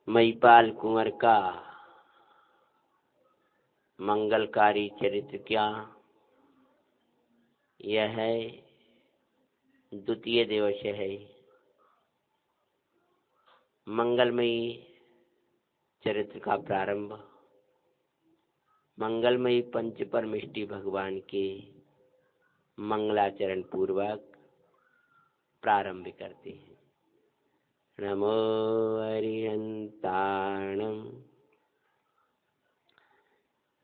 महिपाल कुंवर का मंगलकारी चरित्र क्या। यह है द्वितीय दिवस है मंगलमयी चरित्र का प्रारंभ। मंगलमयी पंच परमिष्टि भगवान के मंगलाचरण पूर्वक प्रारंभ करते हैं। नमो अरिहंताणं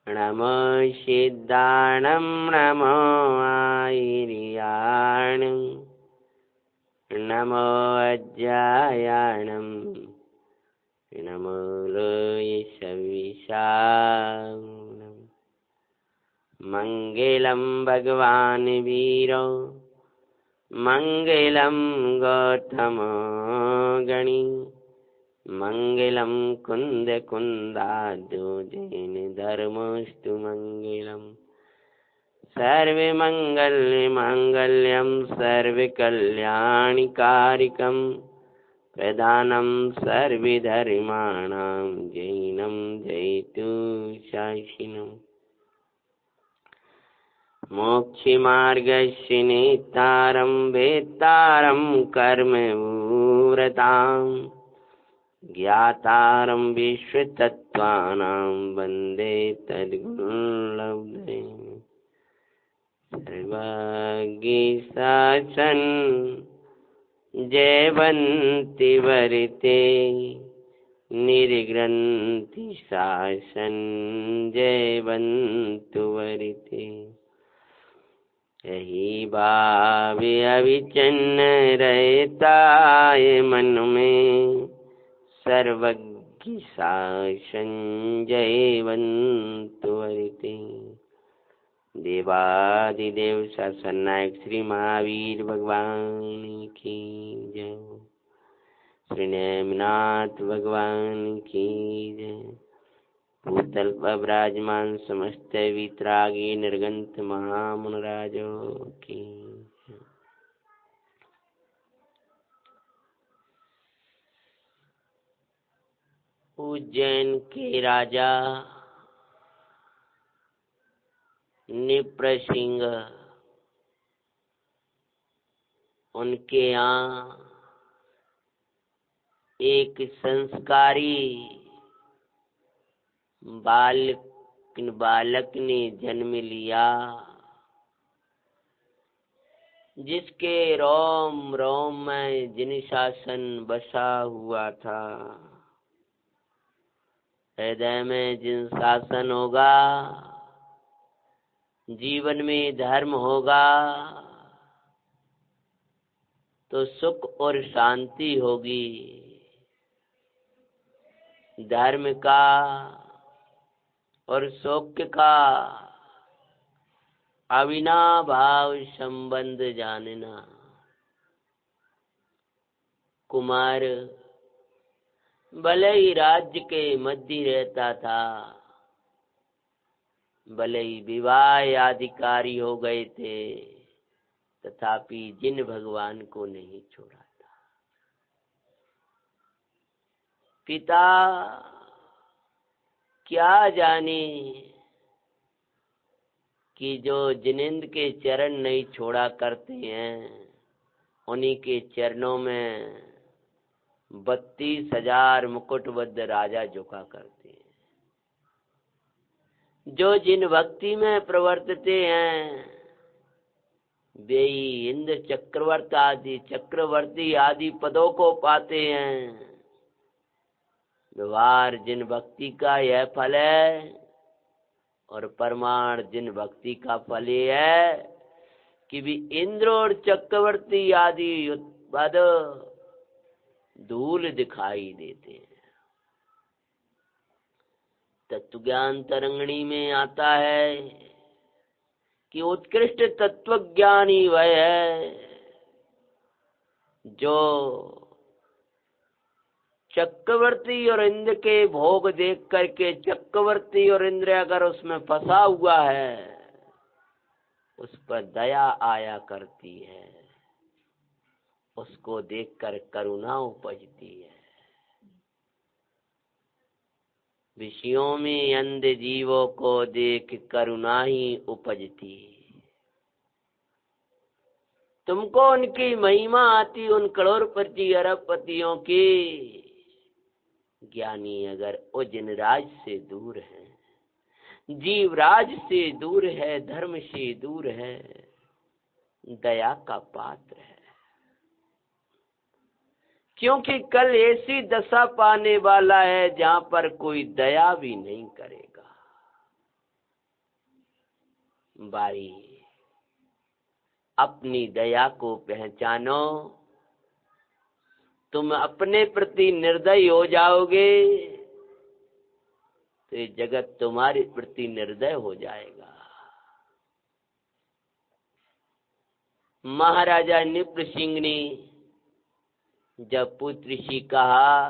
नमो सिद्धाणं नमो आयर्याणं नमो अज्जायाणं नमो लोयसविशाणं। मंगलम भगवान वीरो मंगलम गौतमो गणी मंगलम कुंद कुंदाद्यो जैन धर्मस्तु मंगलम। सर्वे मंगल्य मांगल्यम सर्वे कल्याणिकारिकम प्रधानम सर्वे धर्माणां जैनम जयतु शासिनम्। मोक्षमार्गस्य नेतारं वेत्तारं कर्मव्रतां ज्ञातारं विश्वतत्त्वानां वन्दे तद्गुरुलब्धे। सर्वज्ञशासन जयवन्ति वरिते निर्ग्रन्थि शासन जयवन्तु वरिते। यही भाव अविचन्न रहता है मन में सर्वज्ञ शासन जयवन्तु वरिते। देवादिदेव शासन नायक श्री महावीर भगवान की जय। श्री नेमिनाथ भगवान की जय। भूतल पर विराजमान समस्त वीतरागी निर्गंथ महामुनिराजों की। उज्जैन के राजा निप्रसिंह उनके यहाँ एक संस्कारी बालक ने जन्म लिया, जिसके रोम रोम में जिन शासन बसा हुआ था। हृदय में जिन शासन होगा, जीवन में धर्म होगा, तो सुख और शांति होगी। धर्म का और सौख्य का अविनाभाव संबंध जानना। कुमार भले ही राज्य के मध्य रहता था, भले ही विवाह अधिकारी हो गए थे, तथापि जिन भगवान को नहीं छोड़ा था। पिता क्या जाने कि जो जिनेंद्र के चरण नहीं छोड़ा करते हैं, उन्हीं के चरणों में 32,000 मुकुटबद्ध राजा झुका करते हैं। जो जिन भक्ति में प्रवर्तते हैं, वे इंद्र चक्रवर्ती आदि पदों को पाते हैं। व्यवहार जिन भक्ति का यह फल है, और परमाण जिन भक्ति का फल ये है कि भी इंद्र और चक्रवर्ती आदि पद धूल दिखाई देते हैं। तत्वज्ञान तरंगणी में आता है कि उत्कृष्ट तत्वज्ञानी वह है जो चक्रवर्ती और इंद्र के भोग देख करके, चक्रवर्ती और इंद्र अगर उसमें फंसा हुआ है, उस पर दया आया करती है, उसको देखकर करुणा उपजती है। विषयों में अंध जीवों को देख करुणा ही उपजती। तुमको उनकी महिमा आती, उन करोड़पति अरबपतियों की। ज्ञानी अगर वो जिनराज से दूर है, जीवराज से दूर है, धर्म से दूर है, दया का पात्र है। क्योंकि कल ऐसी दशा पाने वाला है जहां पर कोई दया भी नहीं करेगा। भाई अपनी दया को पहचानो। तुम अपने प्रति निर्दयी हो जाओगे तो ये जगत तुम्हारे प्रति निर्दय हो जाएगा। महाराजा नृप सिंह ने जब पुत्र से कहा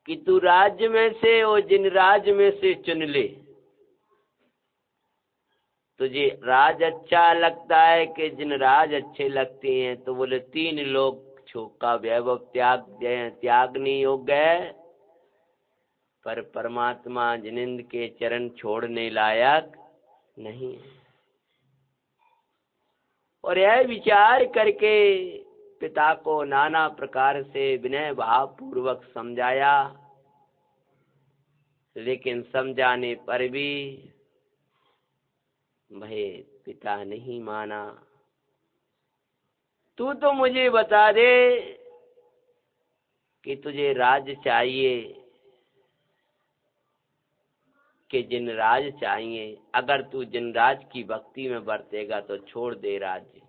कि तू राज्य में से और जिन राज्य में से चुन ले, तुझे राज अच्छा लगता है कि जिन राज अच्छे लगते हैं? तो बोले 3 लोग का वैभव त्यागने योग्य है, पर परमात्मा जिनिंद के चरण छोड़ने लायक नहीं है। और यह विचार करके पिता को नाना प्रकार से विनय भाव पूर्वक समझाया, लेकिन समझाने पर भी भाई पिता नहीं माना। तू तो मुझे बता दे कि तुझे राज चाहिए कि जिन राज चाहिए? अगर तू जिन राज की भक्ति में बरतेगा तो छोड़ दे राज्य।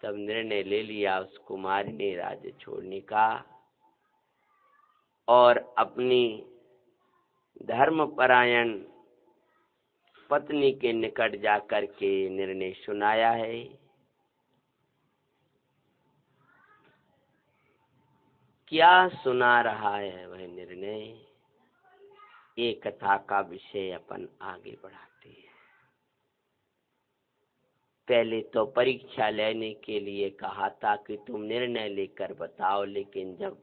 तब निर्णय ले लिया उस कुमारी ने राज्य छोड़ने का और अपनी धर्मपरायण पत्नी के निकट जाकर के निर्णय सुनाया है। क्या सुना रहा है वह निर्णय? एक कथा का विषय अपन आगे बढ़ाते हैं। पहले तो परीक्षा लेने के लिए कहा था कि तुम निर्णय लेकर बताओ, लेकिन जब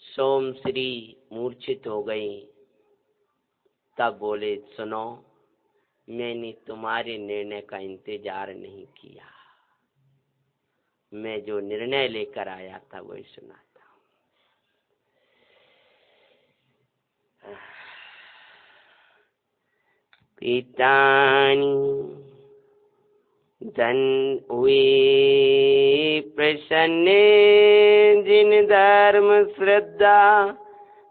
सोमश्री मूर्छित हो गई तब बोले, सुनो, मैंने तुम्हारे निर्णय का इंतजार नहीं किया, मैं जो निर्णय लेकर आया था वही सुनाता हूँ। पितानी धन हुए प्रसन्न जिन धर्म श्रद्धा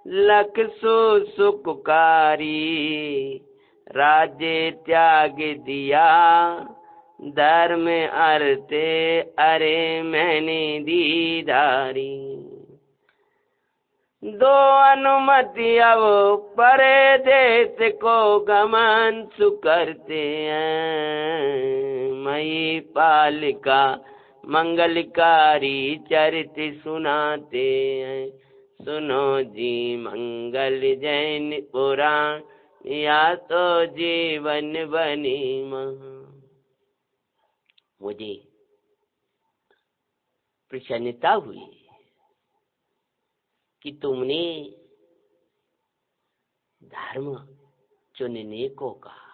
लख सो सुखकारी, राज्य त्याग दिया धर्म अर्थे अरे मैंने दीदारी। 2 अनुमति अब परे देश को गमन सुकरते हैं, मई पालिका मंगलकारी चरित सुनाते हैं। सुनो जी मंगल जैन पुराण, या तो जीवन बनी महा। मुझे प्रसन्नता हुई कि तुमने धर्म चुनने को कहा।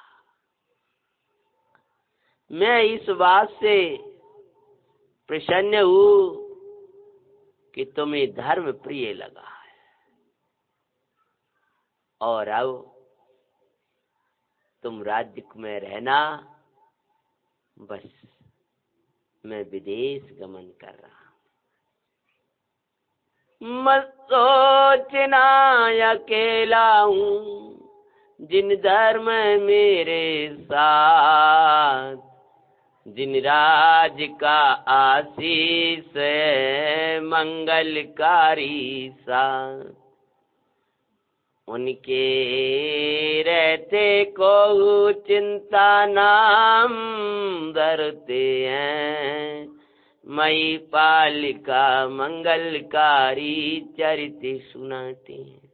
मैं इस बात से प्रसन्न हूँ कि तुम्हें धर्म प्रिय लगा है, और अब तुम राज्य में रहना, बस मैं विदेश गमन कर रहा हूँ। मत सोचना अकेला हूँ, जिन धर्म मेरे साथ, जिन राज का आशीष है मंगलकारी साथ, उनके रहते को चिंता नाम धरते हैं, मई पालिका मंगलकारी चरित सुनाते हैं।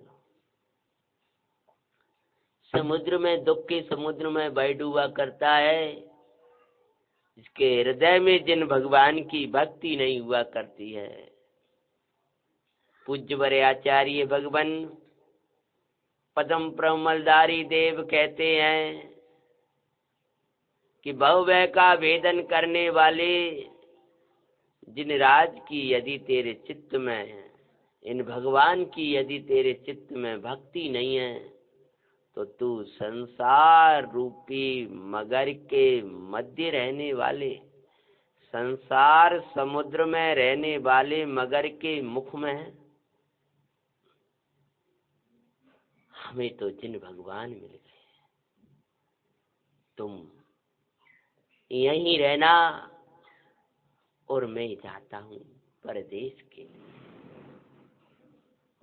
समुद्र में दुख के समुद्र में बह डूबा करता है, इसके हृदय में जिन भगवान की भक्ति नहीं हुआ करती है, पूज्य बड़े आचार्य भगवान पदम प्रमलदारी देव कहते हैं कि भवभय का भेदन करने वाले जिन राज की यदि तेरे चित्त में, इन भगवान की यदि तेरे चित्त में भक्ति नहीं है तो तू संसार रूपी मगर के मध्य रहने वाले, संसार समुद्र में रहने वाले मगर के मुख में है। हमें तो जिन भगवान मिल गए, तुम यहीं रहना और मैं जाता हूँ परदेश के लिए।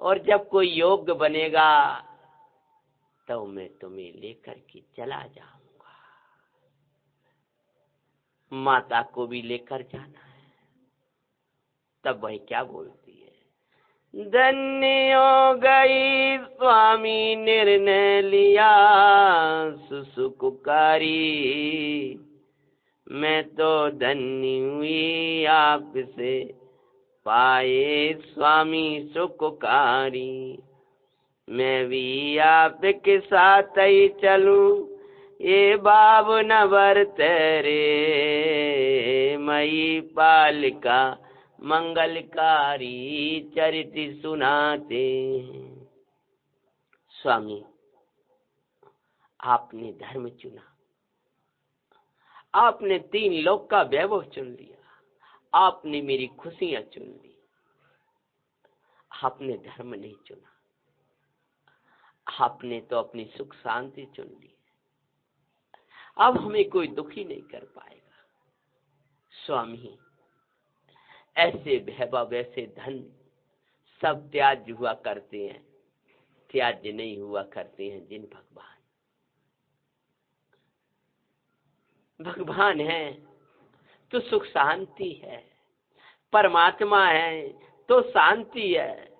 और जब कोई योग्य बनेगा तो मैं तुम्हें लेकर के चला जाऊंगा। माता को भी लेकर जाना है। तब वह क्या बोलती है, धन्य हो गई स्वामी निर्णय लिया सुसुकुकारी, मैं तो धन्य हुई आपसे पाए स्वामी सुखकारी। मैं भी आपके साथ ही चलूं ये भाव न बरतरे, मई पालिका मंगलकारी चरित सुनाते। स्वामी, आपने धर्म चुना, आपने 3 लोक का वैभव चुन लिया, आपने मेरी खुशियां चुन ली, आपने धर्म नहीं चुना। आपने तो अपनी सुख शांति चुन ली। अब हमें कोई दुखी नहीं कर पाएगा। स्वामी, ऐसे वैभव ऐसे धन सब त्याज्य हुआ करते हैं, त्याज्य नहीं हुआ करते हैं जिन भगवान है तो सुख शांति है, परमात्मा है तो शांति है।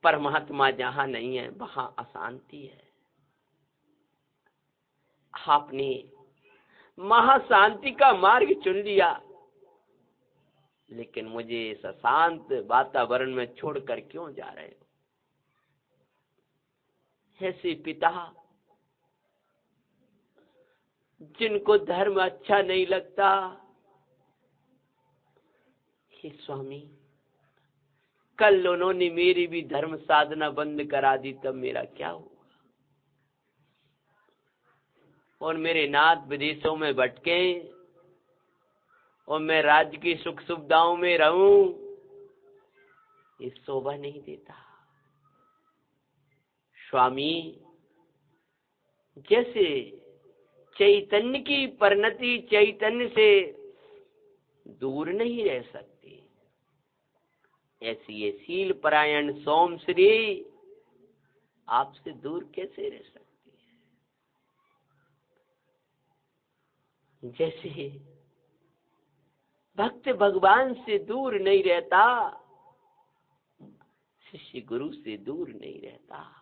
परमात्मा जहां नहीं है वहां अशांति है। आपने महाशांति का मार्ग चुन लिया, लेकिन मुझे इस अशांत वातावरण में छोड़कर क्यों जा रहे हो? ऐसे पिता जिनको धर्म अच्छा नहीं लगता, हे स्वामी, कल उन्होंने मेरी भी धर्म साधना बंद करा दी, तब मेरा क्या हुआ? और मेरे नाथ विदेशों में भटके और मैं राज्य की सुख सुविधाओं में रहूं, ये शोभा नहीं देता। स्वामी, जैसे चैतन्य की परिणति चैतन्य से दूर नहीं रह सकती, ऐसी ये शील परायण सोम श्री आपसे दूर कैसे रह सकती है? जैसे भक्त भगवान से दूर नहीं रहता, शिष्य गुरु से दूर नहीं रहता,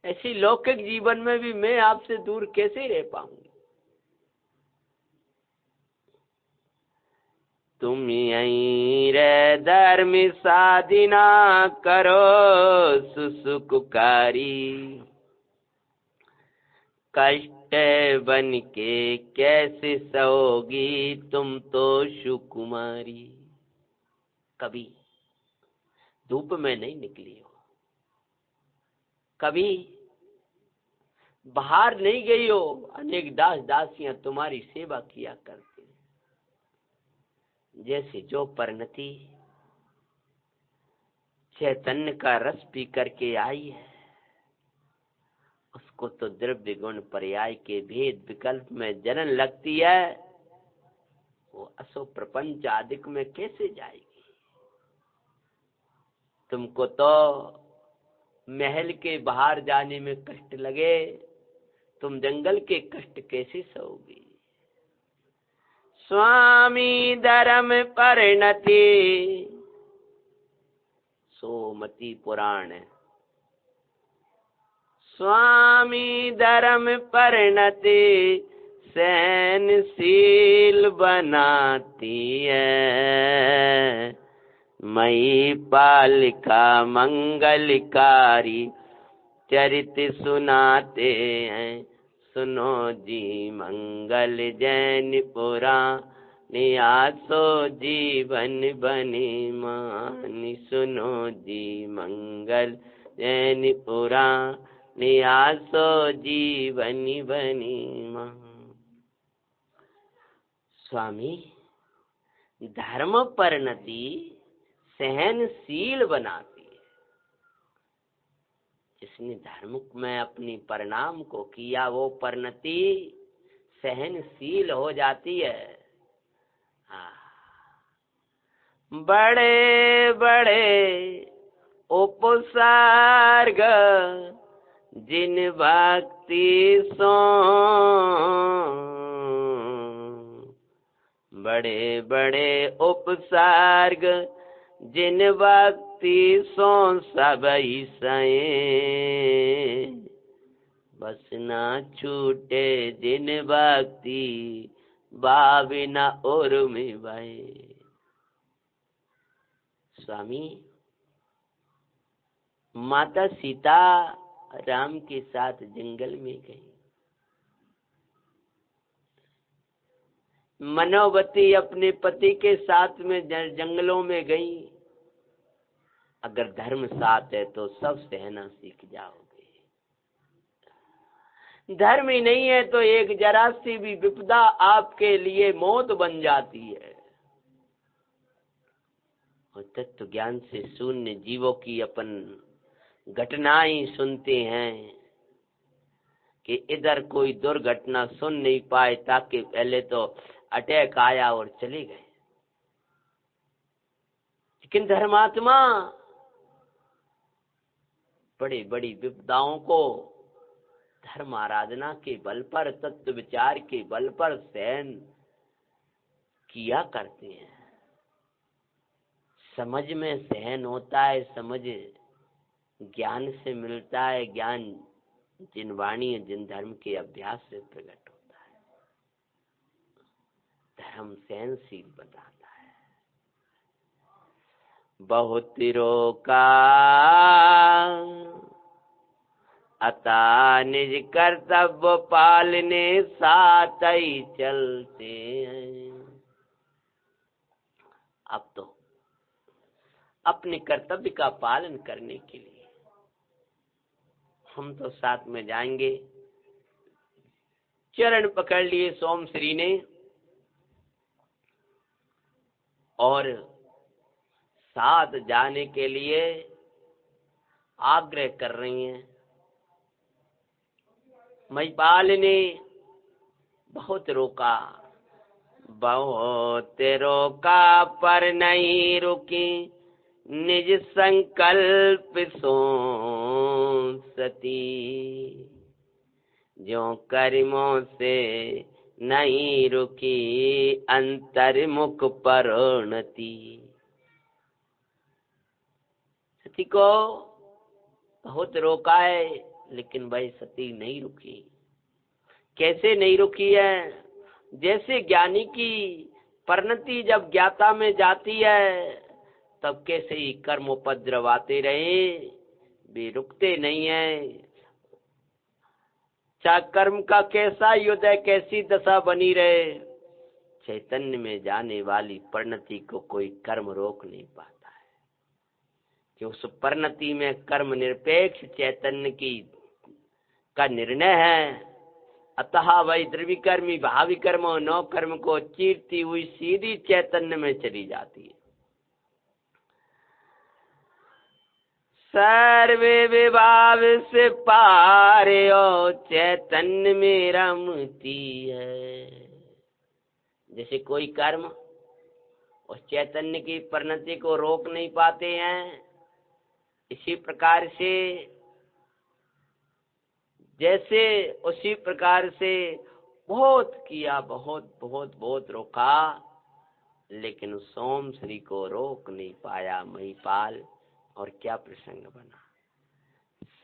ऐसे लौकिक जीवन में भी मैं आपसे दूर कैसे रह पाऊंगी? तुम यहीं रे धर्म साधना करो सुसुकुकारी, कष्ट बन के कैसे सहोगी तुम तो सुकुमारी। कभी धूप में नहीं निकली हो, कभी बाहर नहीं गई हो, अनेक दास दासियां तुम्हारी सेवा किया करते। जैसे जो परिणति चैतन्य का रस पी करके आई है, उसको तो द्रव्य गुण पर्याय के भेद विकल्प में जलन लगती है, वो असो प्रपंच आदिक में कैसे जाएगी? तुमको तो महल के बाहर जाने में कष्ट लगे, तुम जंगल के कष्ट कैसे सहोगी? स्वामी धर्म परिणति सोमति पुराण। स्वामी धर्म परिणति सहनशील बनाती है, महिपाल का मंगलकारी चरित सुनाते हैं। सुनो जी मंगल जैन पुराण आसो जीवन बने मान। सुनो जी मंगल जैन पुराण आसो जीवन बने मान। स्वामी, धर्म परिणति सहनशील बनाती है। जिसने धर्म में अपनी परिणाम को किया वो परिणति सहनशील हो जाती है। बड़े बड़े उपसर्ग जिन भक्ति सो, बड़े बड़े उपसर्ग जिन भक्ति सो सबई सए, बस ना छूटे जिन भक्ति बाबिना उर्मि भये। स्वामी, माता सीता राम के साथ जंगल में गई। मनोवती अपने पति के साथ में जंगलों में गई। अगर धर्म साथ है तो सब सहना सीख जाओगे। धर्म ही नहीं है तो एक जरा सी भी विपदा आपके लिए मौत बन जाती है। और तत्व ज्ञान से शून्य जीवों की अपन घटनाएं सुनते हैं कि इधर कोई दुर्घटना सुन नहीं पाए ताकि पहले तो अटैक आया और चले गए। लेकिन धर्मात्मा बड़ी बड़ी विपदाओं को धर्म आराधना के बल पर, तत्व विचार के बल पर सहन किया करते हैं। समझ में सहन होता है, समझ ज्ञान से मिलता है। ज्ञान जिन वाणी जिन धर्म के अभ्यास से प्रकट होता है। धर्म सहनशील बताता है। बहुत रोका अता निज कर्तव्य पालने साथ ही चलते हैं। अब तो अपने कर्तव्य का पालन करने के लिए हम तो साथ में जाएंगे। चरण पकड़ लिए सोम श्री ने और साथ जाने के लिए आग्रह कर रही हैं। महिपाल ने बहुत रोका, बहुत रोका पर नहीं रुकी, निज संकल्प सो सती, जो कर्मों से नहीं रुकी अंतर्मुख परिणति। सती को बहुत रोका है लेकिन वह सती नहीं रुकी। कैसे नहीं रुकी है? जैसे ज्ञानी की परिणति जब ज्ञाता में जाती है तब कैसे ही कर्म उपद्रव आते रहे वे रुकते नहीं है। चाहे कर्म का कैसा युद्ध है, कैसी दशा बनी रहे, चैतन्य में जाने वाली परिणति को कोई कर्म रोक नहीं पाता है। कि उस परिणति में कर्म निरपेक्ष चैतन्य की का निर्णय है। अतः वही द्रविकर्मी भावी कर्म और नौ कर्म को चीरती हुई सीधी चैतन्य में चली जाती है। सर्वे विभाव से पार ओ चैतन्य में रमती है। जैसे कोई कर्म उस चैतन्य की परिणति को रोक नहीं पाते हैं, इसी प्रकार से जैसे उसी प्रकार से बहुत किया, बहुत रोका, लेकिन सोम श्री को रोक नहीं पाया महिपाल। और क्या प्रसंग बना।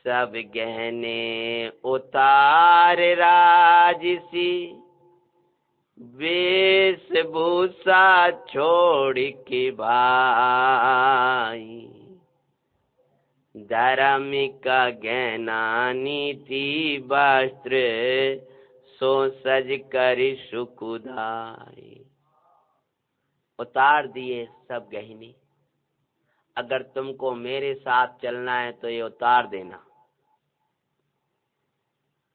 सब गहने उतार राजसी वेशभूषा छोड़ के भाई, धर्म का गहना नीति वस्त्र, सो सज कर सुखदाई। उतार दिए सब गहने। अगर तुमको मेरे साथ चलना है तो ये उतार देना।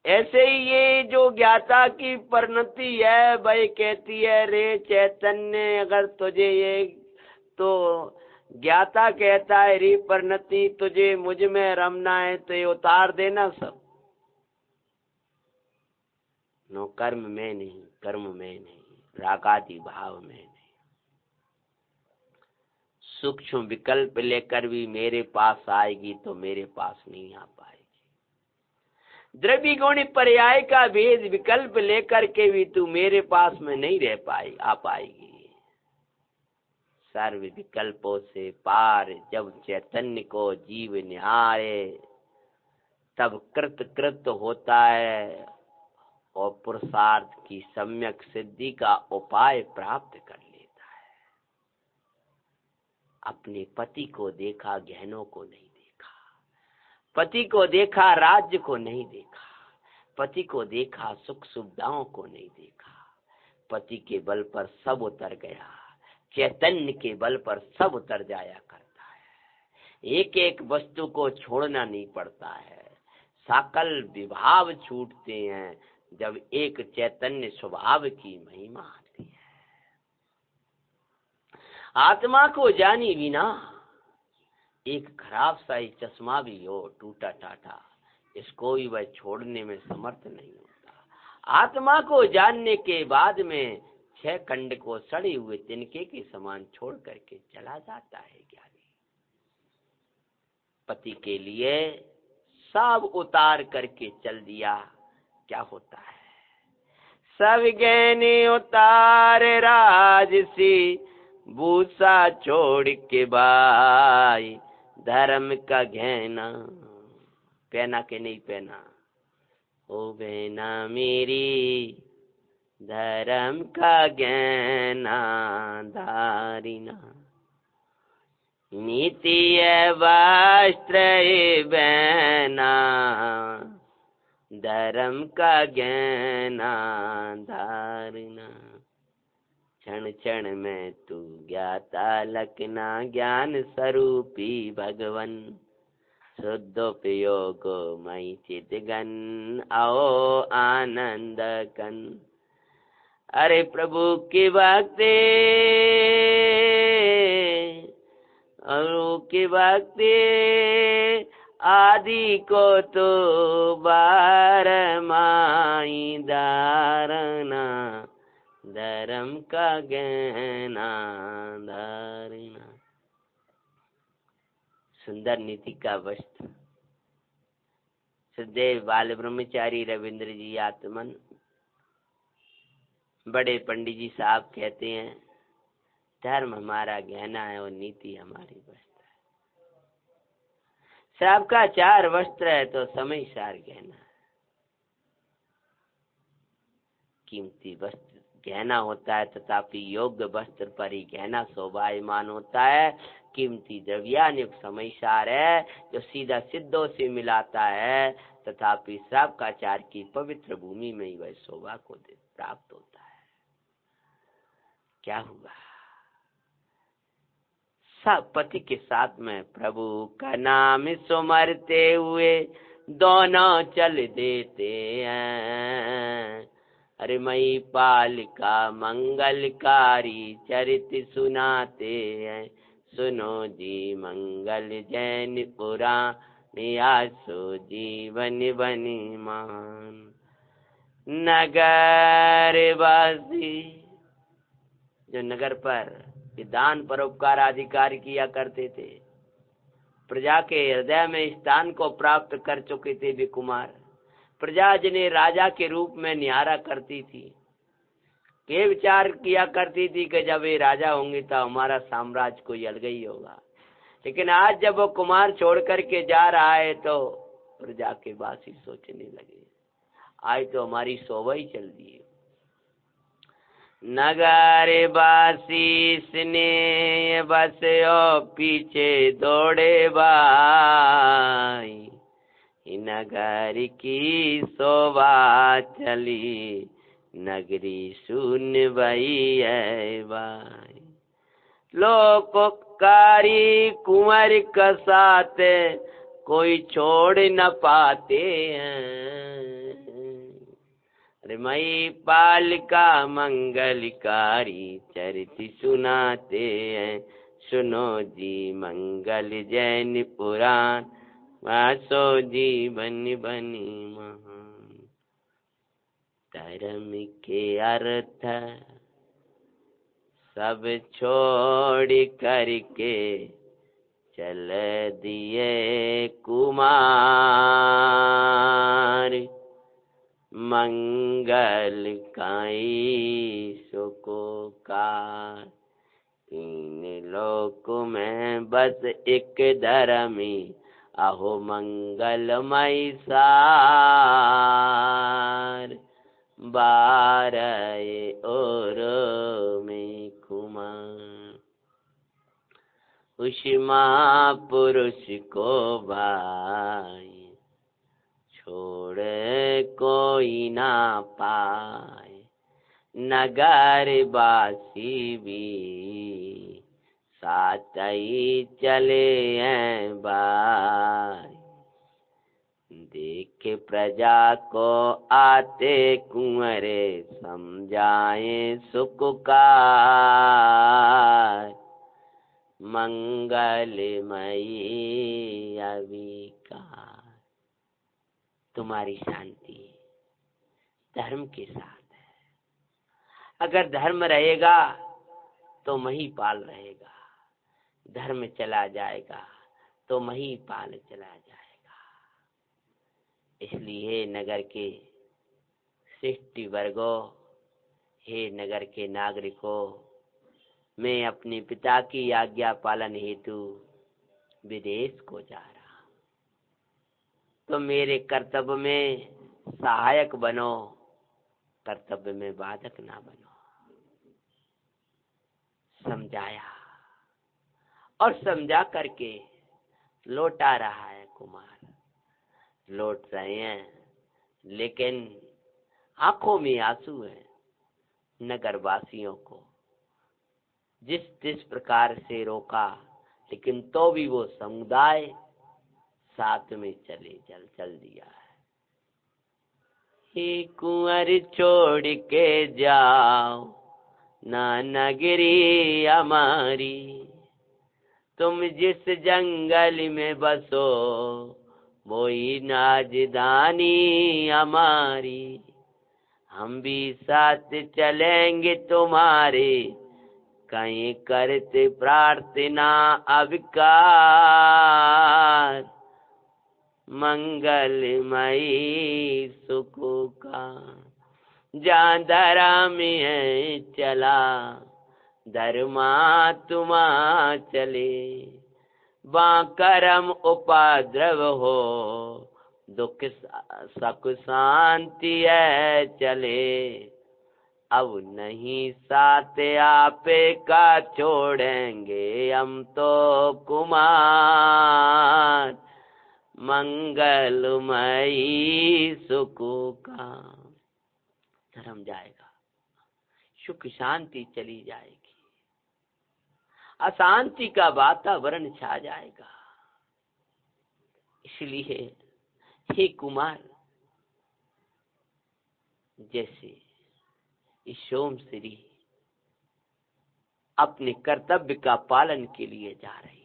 ऐसे ही ये जो ज्ञाता की परिणति है, वही कहती है रे चैतन्य, अगर तुझे ये तो ज्ञाता कहता है रे परिणति, तुझे मुझ में रमना है तो ये उतार देना सब। नो कर्म में नहीं, कर्म में नहीं, रागादि भाव में नहीं। सूक्ष्म विकल्प लेकर भी मेरे पास आएगी तो मेरे पास नहीं आ पाएगी। द्रव्य गुण पर्याय का भेद विकल्प लेकर के भी तू मेरे पास में नहीं आ पाएगी। सर्व विकल्पों से पार जब चैतन्य को जीव निहारे, तब कृत कृत होता है और पुरुषार्थ की सम्यक सिद्धि का उपाय प्राप्त कर लेता है। अपने पति को देखा, गहनों को नहीं देखा। पति को देखा, राज्य को नहीं देखा। पति को देखा, सुख सुविधाओं को नहीं देखा। पति के बल पर सब उतर गया, चैतन्य के बल पर सब उतर जाया करता है। एक एक वस्तु को छोड़ना नहीं पड़ता है। सकल विभाव छूटते हैं जब एक चैतन्य स्वभाव की महिमा आती है। आत्मा को जानी बिना एक खराब सा ही चश्मा भी हो, टूटा टाटा, इसको भी वह छोड़ने में समर्थ नहीं होता। आत्मा को जानने के बाद में 6 खंड को सड़े हुए तिनके के समान छोड़ करके चला जाता है ज्ञानी। पति के लिए सब उतार करके चल दिया, क्या होता है? सब गहने उतार राजसी, भूसा छोड़ के भाई, धर्म का गहना पहना के नहीं पहना। ओ बहना मेरी, धर्म का गहना धारिना, नीति वस्त्र बहना, धर्म का गहना धारना। क्षण क्षण में तू ज्ञाता लखना, ज्ञान स्वरूपी भगवन, शुद्धोपयोग मई चितगन, आओ आनंद कन। अरे प्रभु की भक्ति, प्रभु की भक्ति, आदि को तो बार माई धारना, धर्म का गहना धारना। सुंदर नीति का वस्त्र। सदैव बाल ब्रह्मचारी रविंद्र जी आत्मन, बड़े पंडित जी साहब कहते हैं धर्म हमारा गहना है और नीति हमारी वस्त्र है। सबका 4 वस्त्र है तो समय सार गहना है। कीमती वस्त्र गहना होता है, तथापि योग्य वस्त्र पर ही गहना शोभायमान होता है। कीमती द्रव्यानुयुक्त समय सार है जो सीधा सिद्धों से मिलाता है, तथापि श्रावकाचार की पवित्र भूमि में ही वह शोभा को प्राप्त होता है। क्या हुआ? सब पति के साथ में प्रभु का नाम सुमरते हुए दोनों चल देते हैं। अरे मई पालिका मंगलकारी चरित सुनाते हैं, सुनो जी मंगल जैन पुराण, आसो जीवन बनी मान। नगर वासी जो नगर पर दान परोपकार अधिकार किया करते थे, प्रजा के हृदय में स्थान को प्राप्त कर चुके थे वे कुमार, प्रजा जिन्हें राजा के रूप में निहारा करती थी, ये विचार किया करती थी कि जब ये राजा होंगे तो हमारा साम्राज्य कोई अलग ही होगा। लेकिन आज जब वो कुमार छोड़ करके जा रहा है तो प्रजा के वासी सोचने लगे आज तो हमारी शोभा ही चल दी है। नगर बासी स्नेह बसयो पीछे दौड़े भाई, नगर की शोभा चली नगरी सुन भई है भाई। लोककारी कुंवर का साथ कोई छोड़ न पाते हैं, अरे मई पालिका मंगलकारी चरित सुनाते हैं। सुनो जी मंगल जैन पुराण, वासो जीवन बनी महान। धर्म के अर्थ सब छोड़ करके चल दिए कुमार, मंगल काई सुको का। तीन लोक में बस एक धर्मी, अहो मंगलमय सार। बारह और में कुमार, उस महापुरुष को भाई छोड़ कोई ना पाए। नगर बासी भी साथ ही चले हैं भाई, देख प्रजा को आते कुंवरे समझाए सुख का। मंगलमयी अविकार, तुम्हारी शांति धर्म के साथ है। अगर धर्म रहेगा तो महिपाल रहेगा, धर्म चला जाएगा तो महिपाल चला जाएगा। इसलिए नगर के श्रेष्ठ वर्गों, हे नगर के नागरिकों, मैं अपने पिता की आज्ञा पालन हेतु विदेश को जा रहा हूँ, तो मेरे कर्तव्य में सहायक बनो, कर्तव्य में बाधक ना बनो। समझाया और समझा करके लौटा रहा है कुमार, लौट रहे हैं, लेकिन आंखों में आंसू है। नगर वासियों को जिस प्रकार से रोका, लेकिन तो भी वो समुदाय साथ में चल दिया है। हे कुंवर छोड़ के जाओ ना नगरी हमारी, तुम जिस जंगल में बसो वही राजधानी हमारी। हम भी साथ चलेंगे तुम्हारे, कहीं करते प्रार्थना अविकार। मंगलमयी सुख का जहाँ धर्म है चला, धर्मात्मा चले। वहाँ कर्म उपद्रव हो, दुख सुख शांति है चले। अब नहीं साथ आपे का छोड़ेंगे हम तो कुमार। मंगलमयी सुख का धर्म जाएगा, सुख शांति चली जाएगी, अशांति का वातावरण छा जाएगा। इसलिए हे कुमार, जैसे इस सोमश्री अपने कर्तव्य का पालन के लिए जा रही है,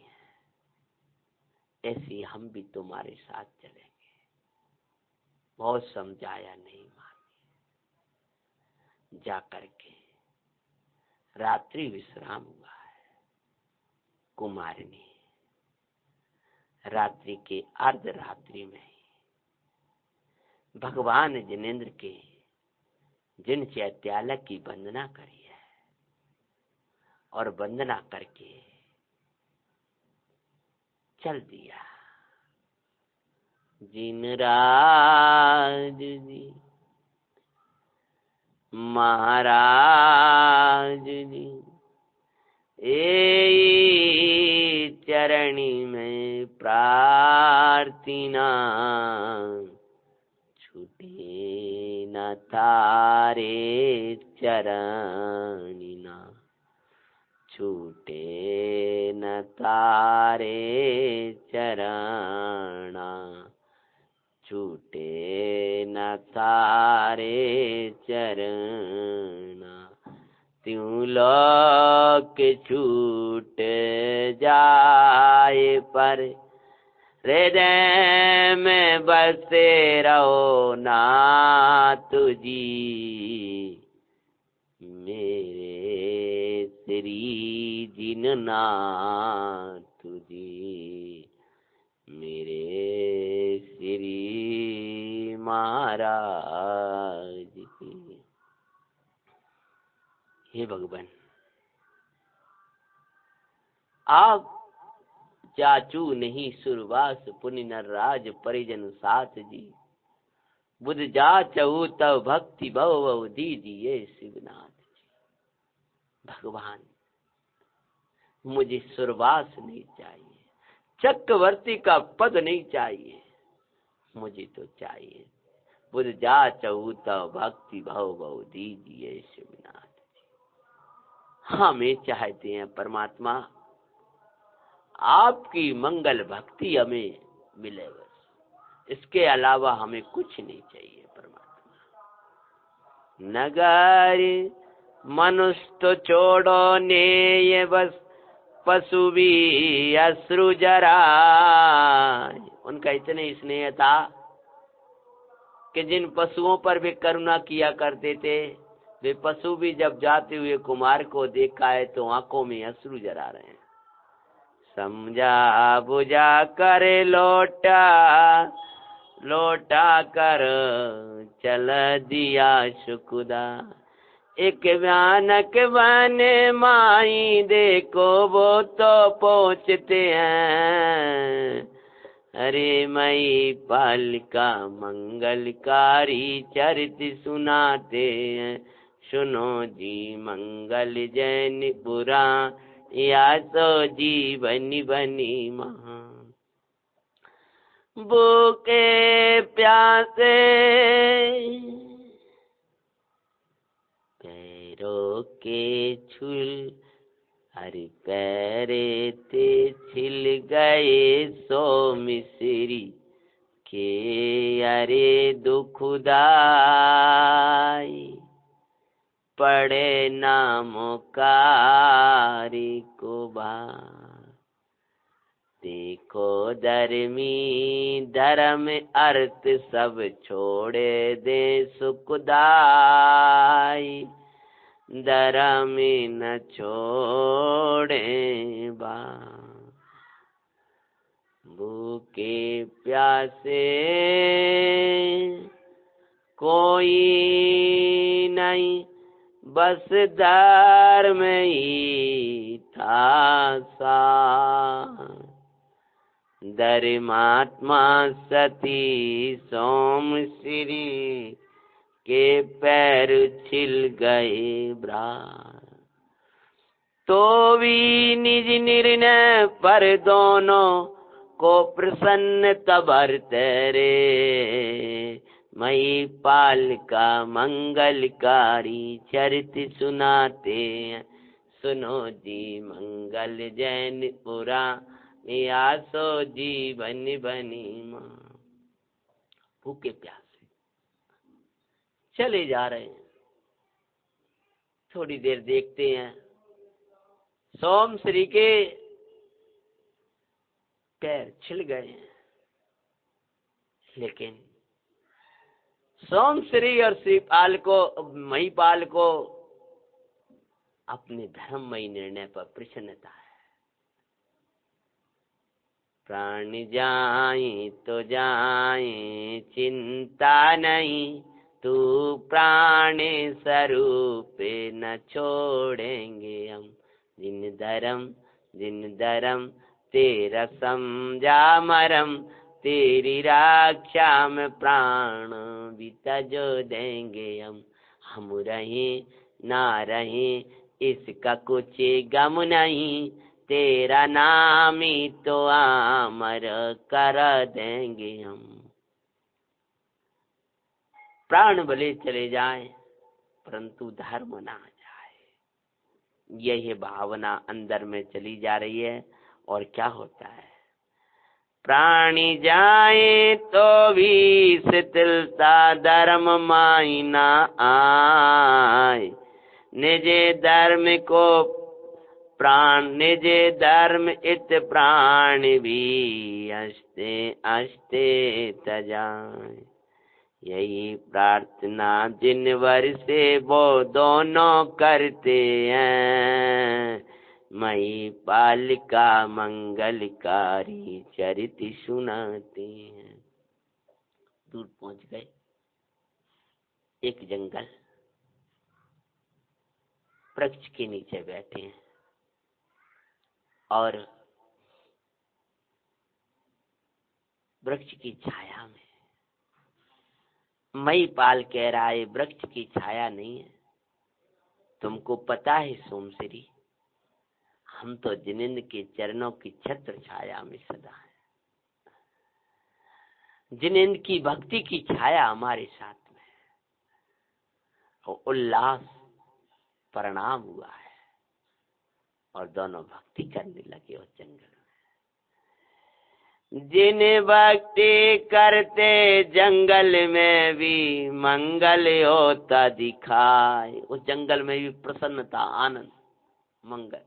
ऐसे हम भी तुम्हारे साथ चलेंगे। बहुत समझाया, नहीं मानी। जा करके रात्रि विश्राम हुआ है। कुमारिनी रात्रि के अर्धरात्रि में भगवान जिनेंद्र के जिन चैत्यालय की वंदना करी है और वंदना करके चल दिया। जिन राज जी महाराज जी ए चरणी में प्रार्थना, छूटे न तारे चरणिना, छूटे न तारे चरणा, छूटे न तारे चरणा। त्यों लोक छूट जाए पर हृदय में बसे रहो नाथ जी, मेरे श्री दीननाथ जी, मेरे श्री महाराज जी। हे भगवान, आप चाचू नहीं सुरवास पुनि नर राज परिजन साथ जी, बुध जा चहु तब भक्ति भव दीजिए शिवनाथ जी। भगवान, मुझे सुरवास नहीं चाहिए, चक्रवर्ती का पद नहीं चाहिए, मुझे तो चाहिए बुध जा चहु तब भक्ति भव दीजिए शिवनाथ जी। हमें चाहते हैं परमात्मा आपकी मंगल भक्ति हमें मिले, बस इसके अलावा हमें कुछ नहीं चाहिए परमात्मा। नगर मनुष्य तो छोड़ो ने ये बस पशु भी अश्रु जरा। उनका इतने स्नेह था कि जिन पशुओं पर भी करुणा किया करते थे, वे पशु भी जब जाते हुए कुमार को देखा है तो आंखों में अश्रु जरा रहे हैं। समझा बुझा कर लौटा कर चल दिया सुखुदा। एक भयानक वन माई देखो वो तो पहुँचते हैं। अरे मई पालिका मंगलकारी चरित सुनाते हैं। सुनो जी मंगल जैन बुरा या तो जीवन बनी महान। भूखे प्यासे पैरों के छुल हरि पैरे ते छिल गए सो मिस्री के अरे दुखदाई। पड़े नामों कारी को बा देखो धर्मी धर्म अर्थ सब छोड़े दे सुखदाई। धर्म न छोड़े बा भूखे प्यासे कोई नहीं बस धर्म ही था सा। धर्मात्मा सती सोम श्री के पैर छिल गए ब्रा। तो भी निज निर्णय पर दोनों को प्रसन्न तबर तेरे। मई पाल का मंगलकारी चरित सुनाते हैं। सुनो जी मंगल जैन पुरा आसो जीवन बनी माँ। भूखे प्यासे चले जा रहे हैं। थोड़ी देर देखते हैं सोम श्री के पैर छिल गए हैं, लेकिन सोम श्री और श्रीपाल को महिपाल को अपने धर्ममयी निर्णय पर प्रसन्नता है। प्राण जाए तो जाए चिंता नहीं, तू प्राण स्वरूप न छोड़ेंगे हम। जिन धर्म तेरा समझा मरम, तेरी रक्षा में प्राण भी तजो देंगे हम। हम रहें ना रहें इसका कुछ गम नहीं, तेरा नाम ही तो अमर कर देंगे हम। प्राण भले चले जाएं परंतु धर्म ना जाए, यही भावना अंदर में चली जा रही है। और क्या होता है, प्राणी जाए तो भी शिथिलता धर्म मायना आए, निजे धर्म को प्राण निजे धर्म इत प्राण भी हंसते हंसते तजाए। यही प्रार्थना जिन वर से वो दोनों करते हैं, मई पालिका मंगलकारी चरित सुनाते हैं। दूर पहुंच गए, एक जंगल, वृक्ष के नीचे बैठे हैं और वृक्ष की छाया में मई पाल कह रहा है वृक्ष की छाया नहीं है, तुमको पता है सोमश्री, हम तो जिनेंद्र के चरणों की छत्र छाया में सदा है। जिनेंद्र की भक्ति की छाया हमारे साथ में है। उल्लास परिणाम हुआ है और दोनों भक्ति करने लगे उस जंगल में। जिन भक्ति करते जंगल में भी मंगल होता दिखाए। उस जंगल में भी प्रसन्नता, आनंद, मंगल,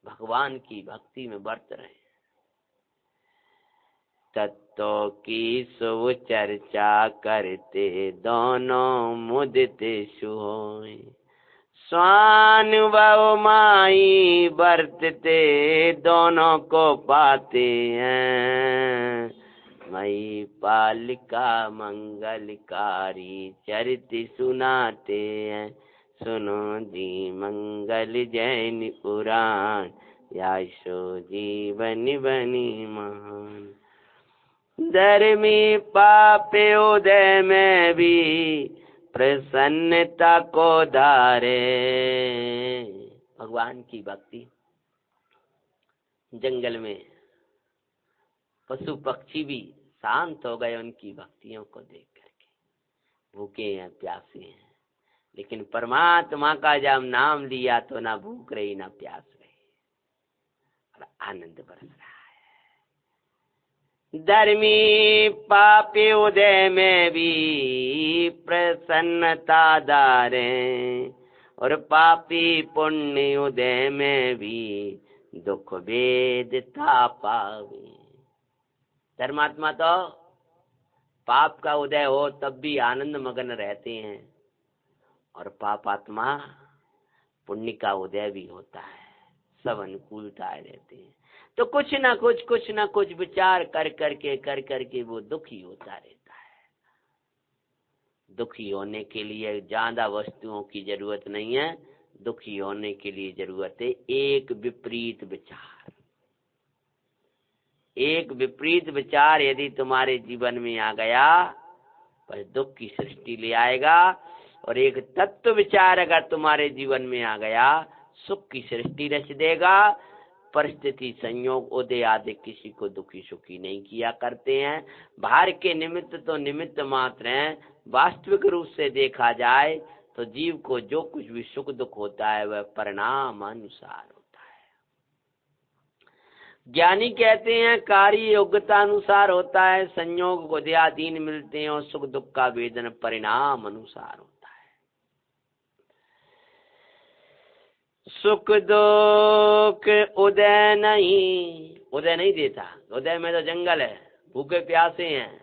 भगवान की भक्ति में बरत रहे। तत्व की सो चर्चा करते दोनों मुदते सुहोय, स्वानुभव माई बरतते दोनों को पाते हैं, मई पालिका मंगलकारी चरित सुनाते हैं। सुनो जी मंगल जैन पुराण, याशो जीवन बनी महान। धर्मी पापे उदय में भी प्रसन्नता को धारे। भगवान की भक्ति, जंगल में पशु पक्षी भी शांत हो गए उनकी भक्तियों को देख करके। भूखे हैं, प्यासे हैं, लेकिन परमात्मा का जब नाम लिया तो ना भूख रही ना प्यास रही और आनंद बरस रहा है। धर्मी पापी उदय में भी प्रसन्नता धारे, और पापी पुण्य उदय में भी दुख भेदता पावे। धर्मात्मा तो पाप का उदय हो तब भी आनंद मगन रहते हैं, और पापात्मा पुण्य का उदय भी होता है, सब अनुकूलताएं रहते हैं। तो कुछ ना कुछ विचार कर करके वो दुखी होता रहता है। दुखी होने के लिए ज्यादा वस्तुओं की जरूरत नहीं है, दुखी होने के लिए जरूरत है एक विपरीत विचार। एक विपरीत विचार यदि तुम्हारे जीवन में आ गया बस दुख की सृष्टि ले आएगा, और एक तत्व विचार अगर तुम्हारे जीवन में आ गया सुख की सृष्टि रच देगा। परिस्थिति संयोग उदय आदि किसी को दुखी सुखी नहीं किया करते हैं। बाहर के निमित्त तो निमित्त मात्र हैं, वास्तविक रूप से देखा जाए तो जीव को जो कुछ भी सुख दुख होता है वह परिणाम अनुसार होता है। ज्ञानी कहते हैं कार्य योग्यता अनुसार होता है, संयोग उदयादीन मिलते हैं और सुख दुख का वेदन परिणाम अनुसार होता है। सुख दुख उदय नहीं देता। उदय में तो जंगल है, भूखे प्यासे हैं,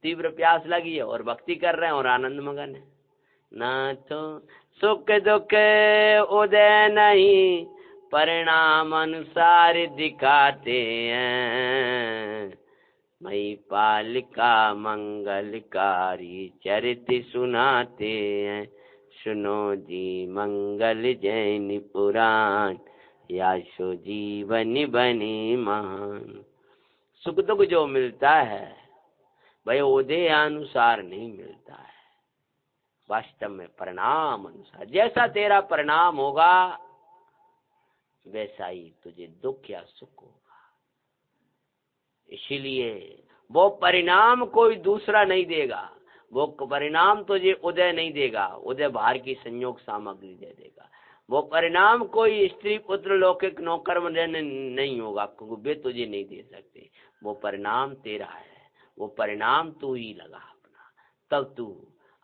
तीव्र प्यास लगी है और भक्ति कर रहे हैं और आनंद मगन है। ना तो सुख दुख उदय नहीं, परिणाम अनुसार दिखाते हैं। मई पालिका मंगलकारी चरित सुनाते हैं। सुनो जी मंगल जैन पुराण, याशो जीवन बने महान। सुख दुख जो मिलता है भाई उदय अनुसार नहीं मिलता है, वास्तव में परिणाम अनुसार, जैसा तेरा परिणाम होगा वैसा ही तुझे दुख या सुख होगा। इसीलिए वो परिणाम कोई दूसरा नहीं देगा, वो परिणाम तुझे उदय नहीं देगा, उदय बाहर की संयोग सामग्री दे देगा। वो परिणाम कोई स्त्री पुत्र लौकिक नौकर नहीं होगा, क्योंकि वे तुझे नहीं दे सकते। वो परिणाम तेरा है, वो परिणाम तू ही लगा अपना। तब तू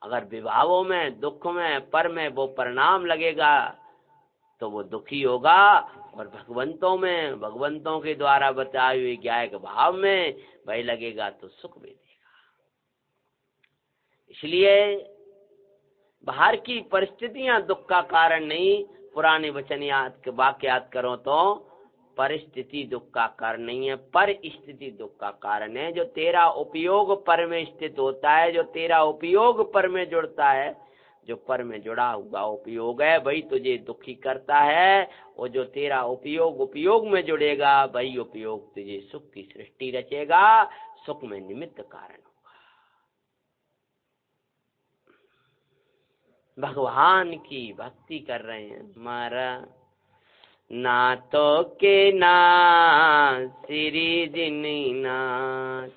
अगर विभावों में, दुख में, पर में वो परिणाम लगेगा तो वो दुखी होगा, और भगवंतों में, भगवंतों के द्वारा बताए हुए ज्ञाय के भाव में वही लगेगा तो सुख भी देगा। इसलिए बाहर की परिस्थितियां दुख का कारण नहीं। पुराने वचन याद, वाक्य याद करो तो परिस्थिति दुख का कारण नहीं है, पर स्थिति दुख का कारण है। जो तेरा उपयोग पर में स्थित होता है, जो तेरा उपयोग पर में जुड़ता है, जो पर में जुड़ा हुआ उपयोग है वही तुझे दुखी करता है, और जो तेरा उपयोग में जुड़ेगा वही उपयोग तुझे सुख की सृष्टि रचेगा, सुख में निमित्त कारण होगा। भगवान की भक्ति कर रहे हैं। हमारा नाथों के नाथ श्री जिननाथ,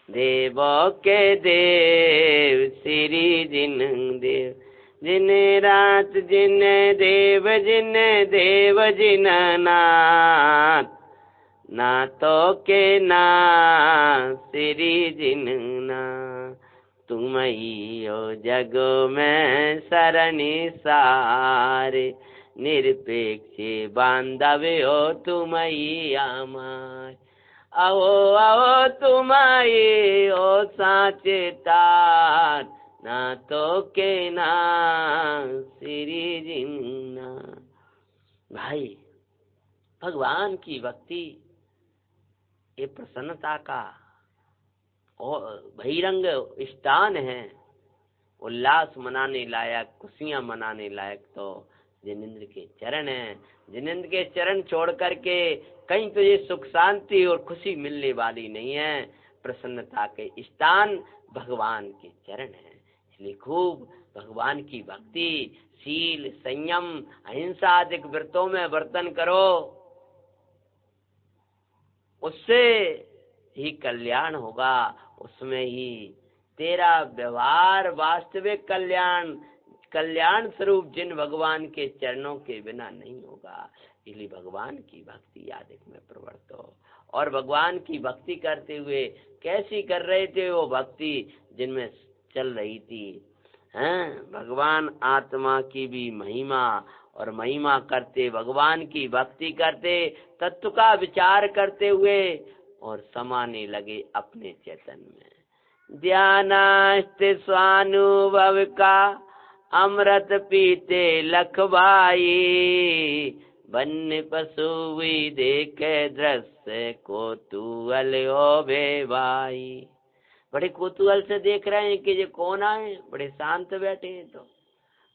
देवों के देव श्री जिन देव, जिन रात जिन देव जिन देव जिन नाथ, नाथों के नाथ श्री जिननाथ, तुम ही हो जग में सरनि सारे, निरपेक्ष बांधव हो तुम ही हमारे। आओ आओ तुम ही हो साचे तार, नाथों के नाम श्री जिन्ना। भाई भगवान की भक्ति ये प्रसन्नता का बहिरंग स्थान है, उल्लास मनाने लायक, खुशियां मनाने लायक तो जिनेंद्र के चरण हैं। जिनेंद्र के चरण छोड़ करके कहीं तुझे सुख शांति और खुशी मिलने वाली नहीं है। प्रसन्नता के स्थान भगवान के चरण हैं। इसलिए खूब भगवान की भक्ति, शील, संयम, अहिंसा आदि व्रतों में वर्तन करो, उससे ही कल्याण होगा। उसमें ही तेरा व्यवहार वास्तविक कल्याण स्वरूप जिन भगवान के चरणों के बिना नहीं होगा। इसलिए भगवान की भक्ति आदि में प्रवृत्त हो। और भगवान की भक्ति करते हुए कैसी कर रहे थे वो भक्ति, जिनमें चल रही थी भगवान आत्मा की भी महिमा, और महिमा करते भगवान की भक्ति करते, तत्व का विचार करते हुए और समाने लगे अपने चेतन में। ध्यानास्थ स्वानुभव का अमृत पीते लखवाई, वन्य पशु भी देखे दृश्य कौतूहल हो भाई। बड़े कौतूहल से देख रहे हैं कि ये कौन आए, बड़े शांत बैठे हैं। तो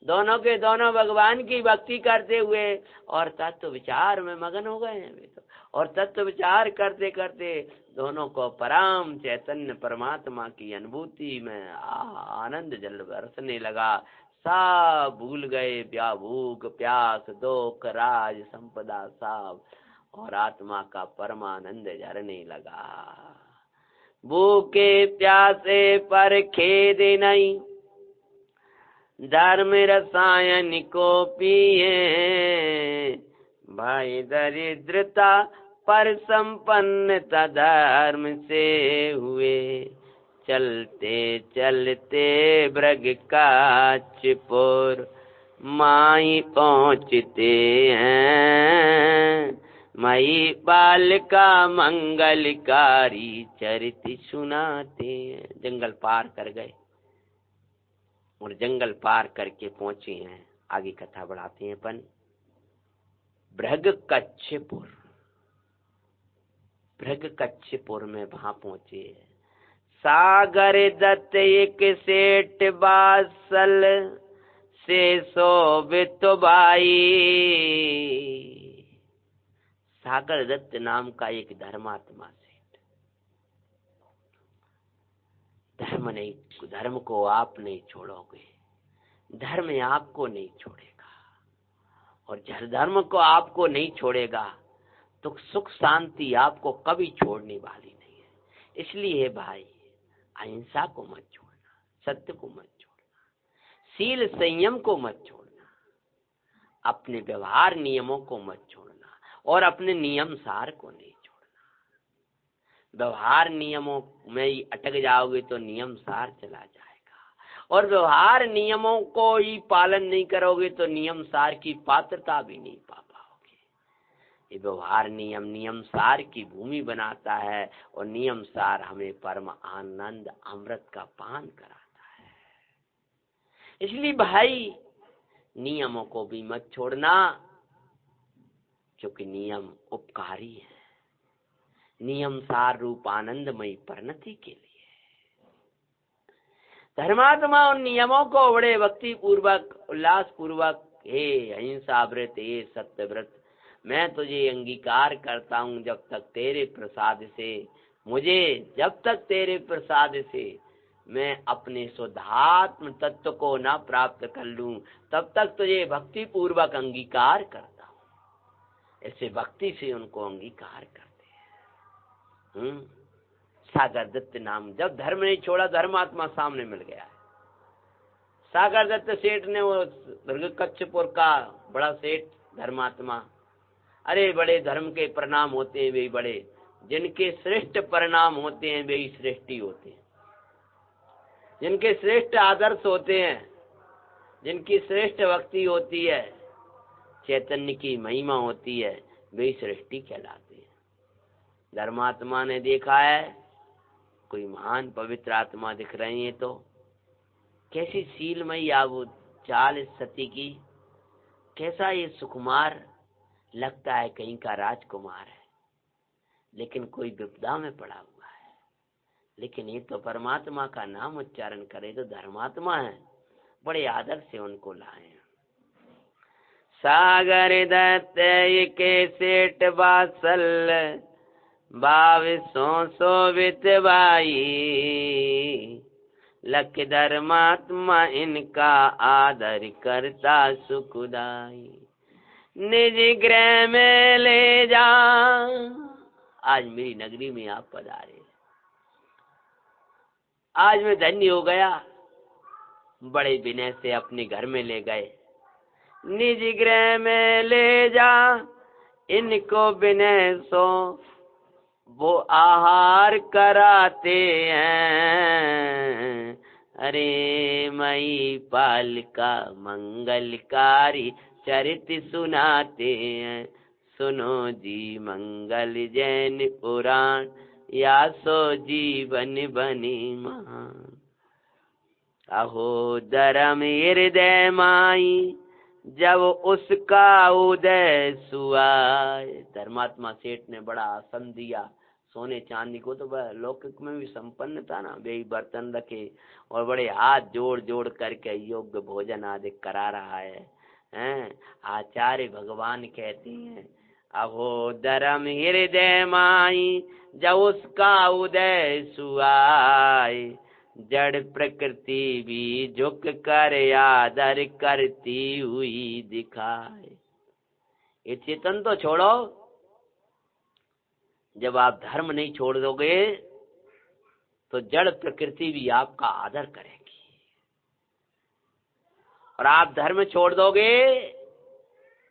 दोनों के दोनों भगवान की भक्ति करते हुए और तत्व विचार में मगन हो गए हैं वे तो। और तत्व विचार करते करते दोनों को परम चैतन्य परमात्मा की अनुभूति में आनंद जल बरसने लगा। सब भूल गए भूख प्यास दुख राज संपदा सब, और आत्मा का परमानंद झरने लगा। भूखे प्यासे पर खेद नहीं, धर्म रसायन को पिए, भाई दरिद्रता पर संपन्नता धर्म से हुए, चलते चलते ब्रग काचपुर माई पहुँचते हैं, मई बाल का मंगलकारी चरित सुनाते हैं। जंगल पार कर गए और जंगल पार करके पहुंचे हैं। आगे कथा बढ़ाते हैं अपन। भृग कच्छपुर, भृग कच्छपुर में वहां पहुंचे हैं। सागर दत्त एक सेठ बासल से शोभित भाई, सागर दत्त नाम का एक धर्मात्मा सेठ, धर्म को आप नहीं छोड़ोगे, धर्म आपको नहीं छोड़ेगा, और जब धर्म को आपको नहीं छोड़ेगा तो सुख शांति आपको कभी छोड़ने वाली नहीं है। इसलिए भाई अहिंसा को मत छोड़ना, सत्य को मत छोड़ना, शील संयम को मत छोड़ना, अपने व्यवहार नियमों को मत छोड़ना, और अपने नियम सार को नहीं छोड़ना। व्यवहार नियमों में ही अटक जाओगे तो नियम सार चला जाएगा, और व्यवहार नियमों को ही पालन नहीं करोगे तो नियम सार की पात्रता भी नहीं पा पाओगे। ये व्यवहार नियम सार की भूमि बनाता है, और नियम सार हमें परम आनंद अमृत का पान कराता है। इसलिए भाई नियमों को भी मत छोड़ना, क्योंकि नियम उपकारी है, नियम सार रूप आनंदमयी परिणति के लिए। धर्मात्मा उन नियमों को बड़े भक्ति पूर्वक उल्लास पूर्वक, हे अहिंसा व्रत, हे सत्य व्रत, मैं तुझे अंगीकार करता हूँ जब तक तेरे प्रसाद से, मुझे जब तक तेरे प्रसाद से मैं अपने शुद्धात्म तत्व को न प्राप्त कर लूं तब तक तुझे भक्ति पूर्वक अंगीकार करता हूँ। ऐसे भक्ति से उनको अंगीकार करते हैं। सागर दत्त नाम, जब धर्म नहीं छोड़ा धर्मात्मा सामने मिल गया है। सागर दत्त सेठ ने, वो दुर्गकच्छपुर का बड़ा सेठ धर्मात्मा, अरे बड़े धर्म के परिणाम होते हैं वे बड़े, जिनके श्रेष्ठ परिणाम होते हैं वे ही श्रेष्ठी होते हैं, जिनके श्रेष्ठ आदर्श होते हैं, जिनकी श्रेष्ठ भक्ति होती है, चैतन्य की महिमा होती है, वे श्रेष्ठी कहलाते हैं। धर्मात्मा ने देखा है कोई महान पवित्र आत्मा दिख रही है तो कैसी शीलमयी वो चाल सती की, कैसा ये सुकुमार लगता है, कहीं का राजकुमार है, लेकिन कोई विपदा में पड़ा हुआ है। लेकिन ये तो परमात्मा का नाम उच्चारण करे तो धर्मात्मा है, बड़े आदर से उनको लाए। सागर दत्त के सेठ बासल, 2200 शोभित भाई, लख धर्मात्मा इनका आदर करता सुखदाई, निज गृह में ले जा। आज मेरी नगरी में आप पधारे, आज मैं धन्य हो गया, बड़े विनय से अपने घर में ले गए। निज गृह में ले जा इनको विनय सो, वो आहार कराते हैं। अरे मई पाल का मंगलकारी चरित सुनाते हैं, सुनो जी मंगल जैन पुराण, या सो जीवन बनी महान। अहो धर्म हृदय माई, जब उसका उदय सुआय। धर्मात्मा सेठ ने बड़ा आसन दिया, सोने चांदी को तो वह लौकिक में भी संपन्न था ना, वे बर्तन रखे और बड़े हाथ जोड़ जोड़ करके योग्य भोजन आदि करा रहा है। आचार्य भगवान कहते हैं, अहो धर्म हृदय माई, जब उसका उदय सुआय, जड़ प्रकृति भी झुक कर आदर करती हुई दिखाए। ये चेतन तो छोड़ो, जब आप धर्म नहीं छोड़ दोगे तो जड़ प्रकृति भी आपका आदर करेगी, और आप धर्म छोड़ दोगे,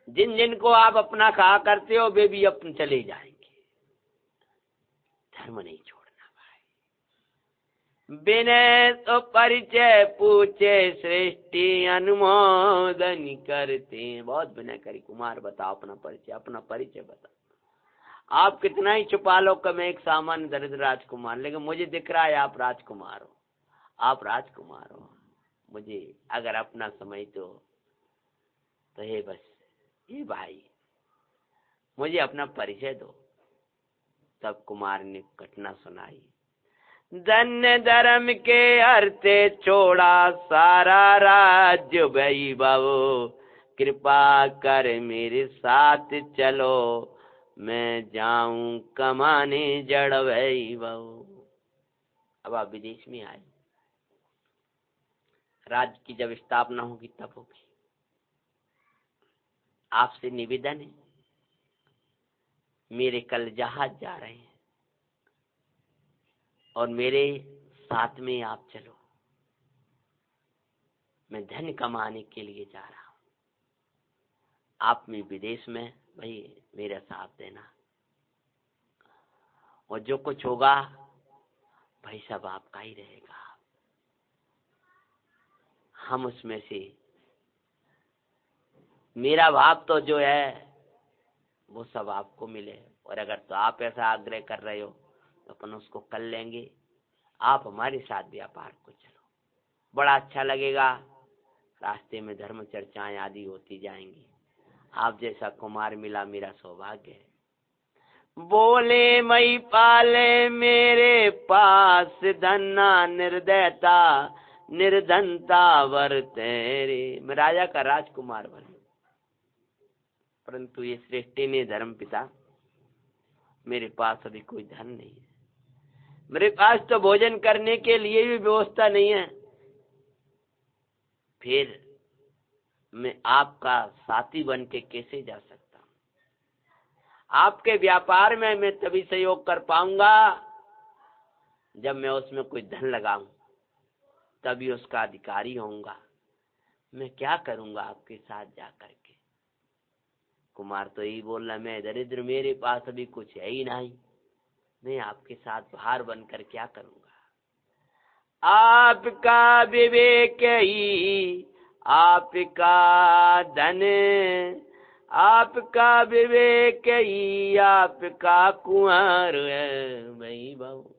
जिन जिन को आप अपना कहा करते हो वे भी अपने चले जाएंगे। धर्म नहीं छोड़ना भाई। विनय तो परिचय पूछे, सृष्टि अनुमोदन करते हैं। बहुत विनय करी, कुमार बताओ अपना परिचय बताओ। आप कितना ही छुपा लो कि मैं एक सामान्य दरिद्र राजकुमार, लेकिन मुझे दिख रहा है आप राजकुमार हो, आप राजकुमार हो। मुझे अगर अपना समझ तो ये बस ये भाई मुझे अपना परिचय दो। तब कुमार ने घटना सुनाई। धन्य धर्म के अर्थे छोड़ा सारा राज्य वैभव, कृपा कर मेरे साथ चलो, मैं जाऊं कमाने जड़ वैभव। अब आप विदेश में आए, राज्य की जब स्थापना होगी तब होगी। आपसे निवेदन है, मेरे कल जहाज जा रहे हैं और मेरे साथ में आप चलो। मैं धन कमाने के लिए जा रहा हूं, आप में विदेश में, भाई मेरा साथ देना, और जो कुछ होगा भाई सब आपका ही रहेगा। हम उसमें से मेरा भाग तो जो है वो सब आपको मिले, और अगर तो आप ऐसा आग्रह कर रहे हो तो अपन उसको कर लेंगे। आप हमारे साथ व्यापार को चलो, बड़ा अच्छा लगेगा। रास्ते में धर्म चर्चाएं आदि होती जाएंगी। आप जैसा कुमार मिला मेरा सौभाग्य है। बोले मई पाले मेरे पास धन्ना निर्दयता निर्धनता वर तेरे। मैं राजा का राजकुमार बन, परंतु ये सृष्टि ने धर्म पिता, मेरे पास अभी कोई धन नहीं है, मेरे पास तो भोजन करने के लिए भी व्यवस्था नहीं है। फिर मैं आपका साथी बन के कैसे जा सकता हूँ? आपके व्यापार में मैं तभी सहयोग कर पाऊंगा जब मैं उसमें कोई धन लगाऊं, तभी उसका अधिकारी होऊंगा। मैं क्या करूंगा आपके साथ जा करके? कुमार तो यही बोल रहा, मैं दरिद्र, मेरे पास अभी कुछ है ही नहीं, मैं आपके साथ भार बनकर क्या करूंगा? आपका विवेक ही आपका धन, आपका विवेक ही आपका कुंवर है भाई बाबू।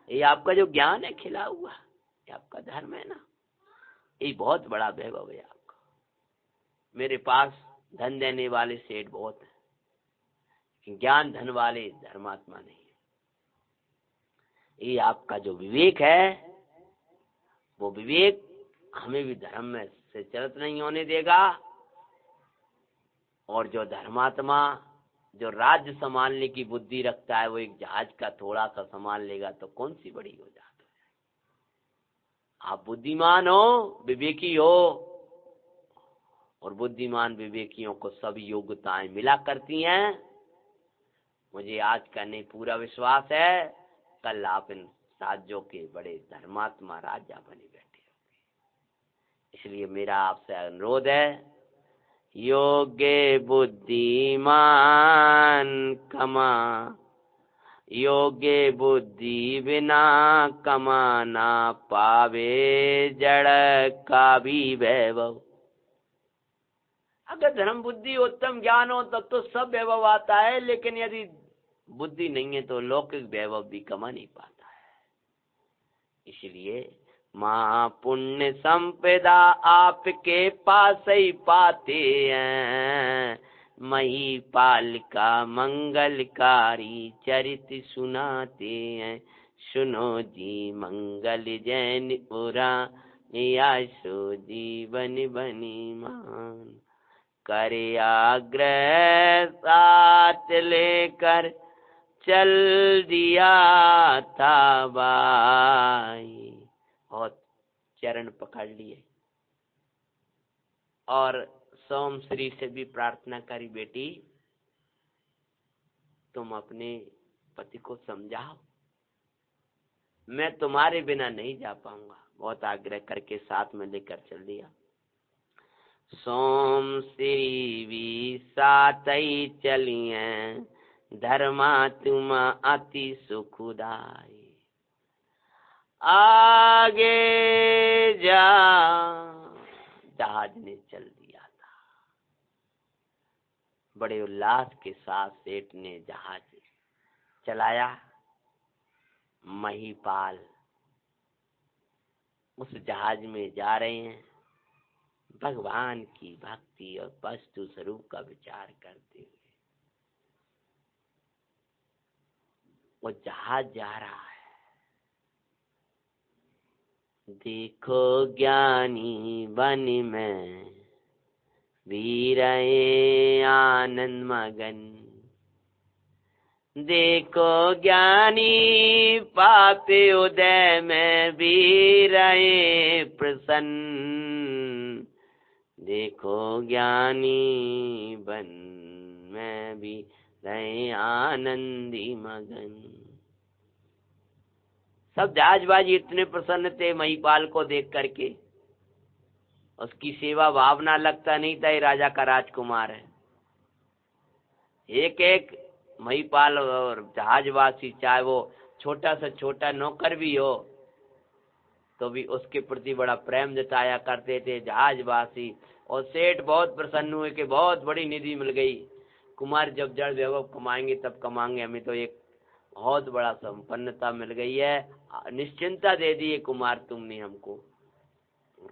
ये आपका जो ज्ञान है खिला हुआ, ये आपका धर्म है ना, ये बहुत बड़ा वैभव है आपका। मेरे पास धन देने वाले सेठ बहुत है, ज्ञान धन वाले धर्मात्मा नहीं है। ये आपका जो विवेक है, वो विवेक हमें भी धर्म में से चलत नहीं होने देगा। और जो धर्मात्मा जो राज्य संभालने की बुद्धि रखता है, वो एक जहाज का थोड़ा सा संभाल लेगा तो कौन सी बड़ी हो जाती है। आप बुद्धिमान हो, विवेकी हो, और बुद्धिमान विवेकियों को सब योग्यताएं मिला करती हैं। मुझे आज का नहीं पूरा विश्वास है, कल आप इन राज्यों के बड़े धर्मात्मा राजा बने बैठे होंगे। इसलिए मेरा आपसे अनुरोध है, योग्य बुद्धिमान कमा, योग्य बुद्धि बिना कमाना पावे जड़ का भी वैभव। अगर धर्म बुद्धि उत्तम ज्ञान हो तब तो सब वैभव आता है, लेकिन यदि बुद्धि नहीं है तो लौकिक वैभव भी कमा नहीं पाता है। इसलिए माँ पुण्य संपदा आपके पास ही पाते हैं, महिपाल का मंगलकारी चरित सुनाते हैं। सुनो जी मंगल जैन पुरा, आशो जीवन बनी मान। करे आग्रह साथ लेकर चल दिया था भाई। बहुत चरण पकड़ लिए और सोम श्री से भी प्रार्थना करी, बेटी तुम अपने पति को समझाओ, मैं तुम्हारे बिना नहीं जा पाऊंगा। बहुत आग्रह करके साथ में लेकर चल दिया। सोम श्री भी साथ ही चलिए, धर्मा तुम अति सुखदाई। आगे जा, जहाज ने चल दिया था। बड़े उल्लास के साथ सेठ ने जहाज चलाया। महिपाल उस जहाज में जा रहे हैं, भगवान की भक्ति और वस्तु स्वरूप का विचार करते हुए। वो जहाज जा रहा है। देखो ज्ञानी वन में वीर आनंद मगन, देखो ज्ञानी पापी उदय में भी रहे प्रसन्न, देखो ज्ञानी बन में भी रहे आनंदी मगन। सब जहाजबाजी इतने प्रसन्न थे महिपाल को देख करके, उसकी सेवा भावना लगता नहीं था ये राजा का राजकुमार है। एक एक महिपाल और जहाजवासी, चाहे वो छोटा से छोटा नौकर भी हो, तो भी उसके प्रति बड़ा प्रेम जताया करते थे जहाजवासी। और सेठ बहुत प्रसन्न हुए कि बहुत बड़ी निधि मिल गई, कुमार जब जड़ वैभव कमाएंगे तब कमाएंगे, हमें तो एक बहुत बड़ा संपन्नता मिल गई है, निश्चिंता दे दी है कुमार तुमने हमको।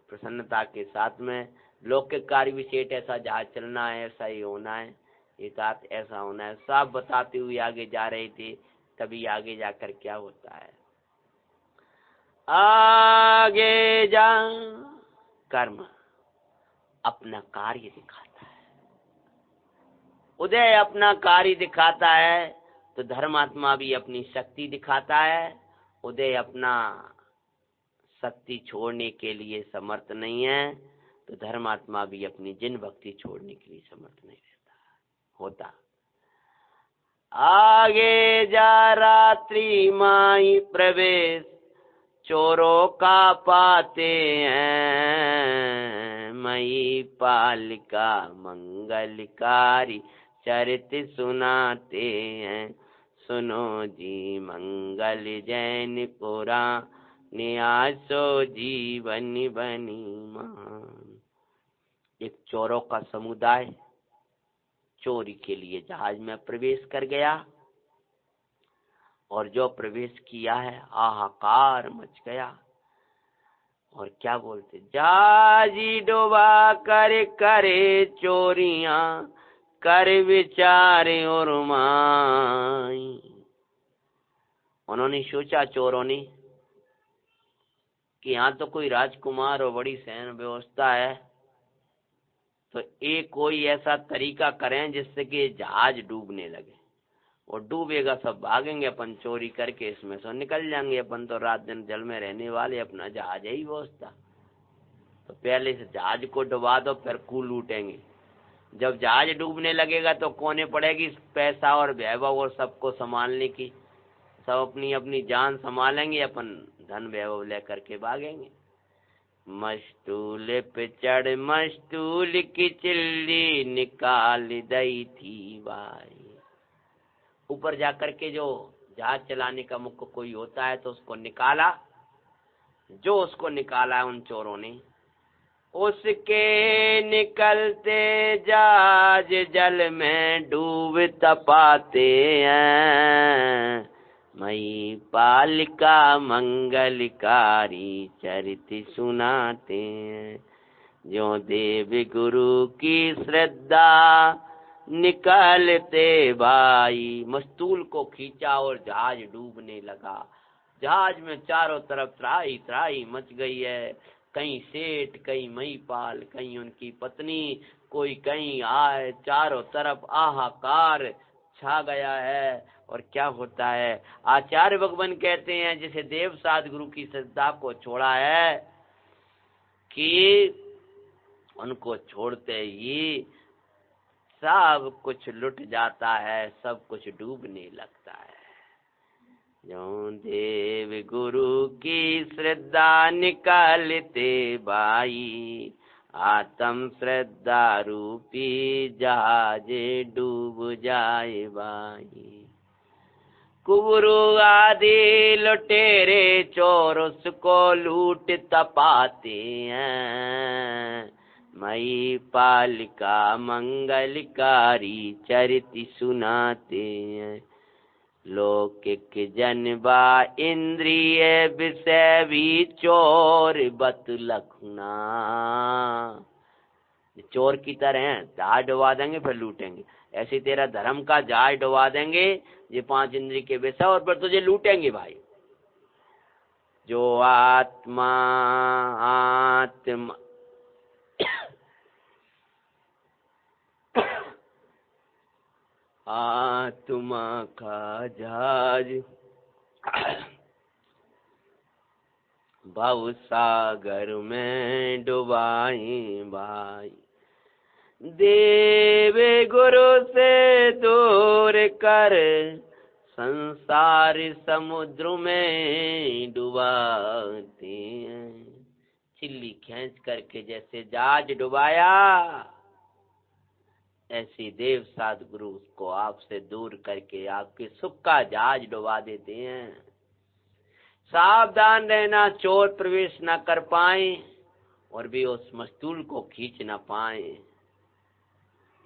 प्रसन्नता के साथ में लौकिक कार्य भी सेठ ऐसा जहाज चलना है, ऐसा ही होना है, हितात ऐसा होना है, सब बताते हुए आगे जा रहे थे। तभी आगे जाकर क्या होता है, आगे जा कर्म अपना कार्य दिखाता है। उदय अपना कार्य दिखाता है तो धर्मात्मा भी अपनी शक्ति दिखाता है। उदय अपना शक्ति छोड़ने के लिए समर्थ नहीं है तो धर्मात्मा भी अपनी जिन भक्ति छोड़ने के लिए समर्थ नहीं होता। आगे जा रात्रि माई प्रवेश, चोरों का पाते हैं, मई पालिका मंगलकारी चरित सुनाते हैं। सुनो जी मंगल जैन पुराण, न्यासो जीवन बनी मान। एक चोरों का समुदाय चोरी के लिए जहाज में प्रवेश कर गया, और जो प्रवेश किया है हाहाकार मच गया। और क्या बोलते, जहाजी डुबा कर करे चोरियां, कर विचारे और माई। उन्होंने सोचा चोरों ने कि यहाँ तो कोई राजकुमार और बड़ी सैन्य व्यवस्था है, तो एक कोई ऐसा तरीका करें जिससे कि जहाज डूबने लगे, और डूबेगा सब भागेंगे, अपन चोरी करके इसमें से निकल जाएंगे, अपन तो रात दिन जल में रहने वाले, अपना जहाज है ही व्यवस्था। तो पहले से जहाज को डुबा दो, फिर कुल लूटेंगे। जब जहाज डूबने लगेगा तो कोने पड़ेगी पैसा और वैभव और सबको संभालने की, सब अपनी अपनी जान संभालेंगे, अपन धन वैभव लेकर के भागेंगे। मस्तूल पे चढ़ मस्तूल की चिल्ली, निकाल दई थी भाई। ऊपर जाकर के जो जहाज चलाने का मुख्य कोई होता है तो उसको निकाला, जो उसको निकाला है उन चोरों ने, उसके निकलते जहाज जल में डूब तपाते हैं। मई पालिका मंगलकारी चरित सुनाते हैं। जो देव गुरु की श्रद्धा निकलते भाई। मस्तूल को खींचा और जहाज डूबने लगा। जहाज में चारों तरफ त्राही त्राही मच गई है। कहीं सेठ, कहीं महिपाल, कहीं उनकी पत्नी, कोई कहीं आए, चारों तरफ आहाकार छा गया है। और क्या होता है, आचार्य भगवान कहते हैं जिसे देव साध गुरु की श्रद्धा को छोड़ा है कि उनको छोड़ते ही सब कुछ लुट जाता है, सब कुछ डूबने लगता है। जो देव गुरु की श्रद्धा निकालते भाई, आत्म श्रद्धा रूपी जहाज डूब जाए भाई। कुबरू आदि लुटेरे चोर उसको लूट तपाते हैं। मई पालिका मंगलकारी चरित सुनाते हैं। लौकिक जनबा इंद्रिय विषय भी चोर बत लखना। चोर की तरह जहाज डुबा देंगे फिर लूटेंगे, ऐसे तेरा धर्म का जहाज डुबा देंगे ये 5 इंद्रिय के विषय, और फिर तुझे लूटेंगे भाई। जो आत्मा आत्मा आत्मा का जहाज भव सागर में डुबाई भाई। देवे गुरु से दूर कर संसार समुद्र में डुबाते हैं। चिल्ली खींच करके जैसे जहाज डुबाया, ऐसे देव साध गुरु उसको आपसे दूर करके आपके सुख का जहाज डुबा देते हैं। सावधान रहना, चोर प्रवेश न कर पाए और भी उस मस्तूल को खींच न पाए।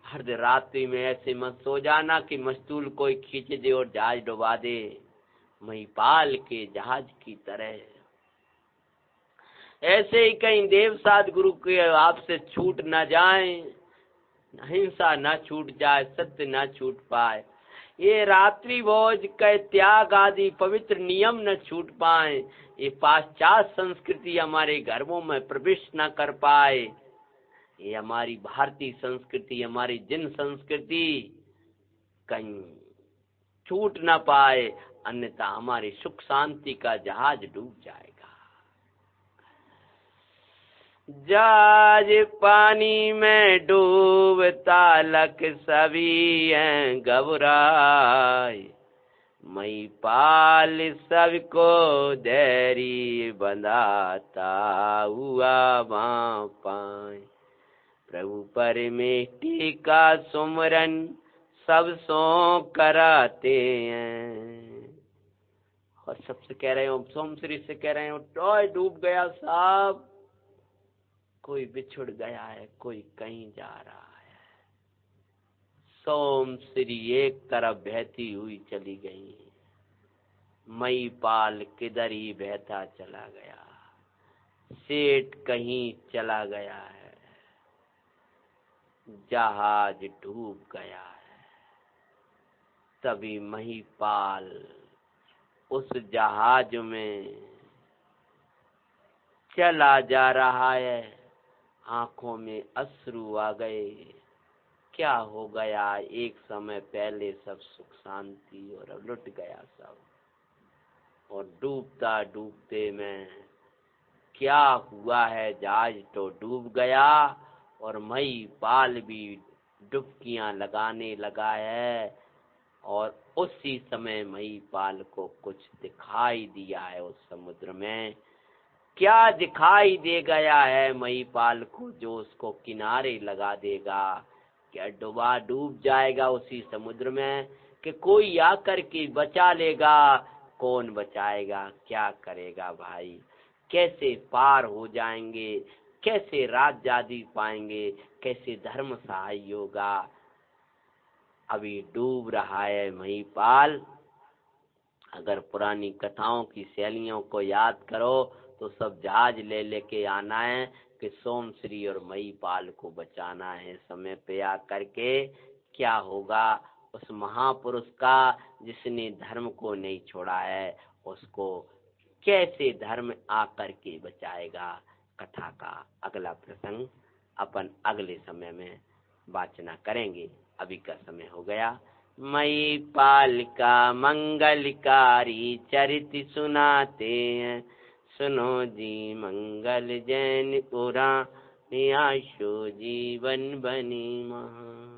हर रात्रि में ऐसे मत सो जाना कि मस्तूल कोई खींच दे और जहाज डुबा दे। महिपाल के जहाज की तरह ऐसे ही कहीं देव साध गुरु के आपसे छूट न जाए, अहिंसा न छूट जाए, सत्य न छूट पाए, ये रात्रि भोज के त्याग आदि पवित्र नियम न छूट पाए, ये पाश्चात्य संस्कृति हमारे घरों में प्रवेश न कर पाए, ये हमारी भारतीय संस्कृति, हमारी जिन संस्कृति कहीं छूट न पाए, अन्यथा हमारी सुख शांति का जहाज डूब जाएगा। जहाज पानी में डूबता लख सभी हैं घबराए, महिपाल सबको धैर्य बंधाता हुआ वहाँ पाए। प्रभु परमेष्टि का सुमरन सब सो कराते हैं। और सबसे कह रहे हो, सोम श्री से कह रहे हो, टॉय डूब गया साहब, कोई बिछुड़ गया है, कोई कहीं जा रहा है। सोम श्री एक तरफ बहती हुई चली गई, महिपाल किधर ही बहता चला गया, सेठ कहीं चला गया है, जहाज डूब गया है। तभी महिपाल उस जहाज में चला जा रहा है, आंखों में अश्रु आ गए। क्या हो गया, एक समय पहले सब सुख शांति और अब लुट गया सब। और डूबता डूबते में क्या हुआ है, जहाज तो डूब गया और महिपाल भी डुबकियां लगाने लगा है। और उसी समय महिपाल को कुछ दिखाई दिया है उस समुद्र में। क्या दिखाई दे गया है महिपाल को जो उसको किनारे लगा देगा? क्या डूब जाएगा उसी समुद्र में कि कोई आकर के बचा लेगा? कौन बचाएगा? क्या करेगा भाई? कैसे पार हो जाएंगे? कैसे राज्यादि पाएंगे? कैसे धर्म सहाय होगा? अभी डूब रहा है महिपाल। अगर पुरानी कथाओं की शैलियों को याद करो तो सब जहाज ले लेके आना है कि सोम श्री और महिपाल को बचाना है समय पे आकर के। क्या होगा उस महापुरुष का जिसने धर्म को नहीं छोड़ा है, उसको कैसे धर्म आकर के बचाएगा? कथा का अगला प्रसंग अपन अगले समय में वाचना करेंगे। अभी का समय हो गया। महिपाल का मंगलकारी चरित सुनाते हैं, सुनो जी मंगल जैन पुराण, आशो जीवन बनी महा।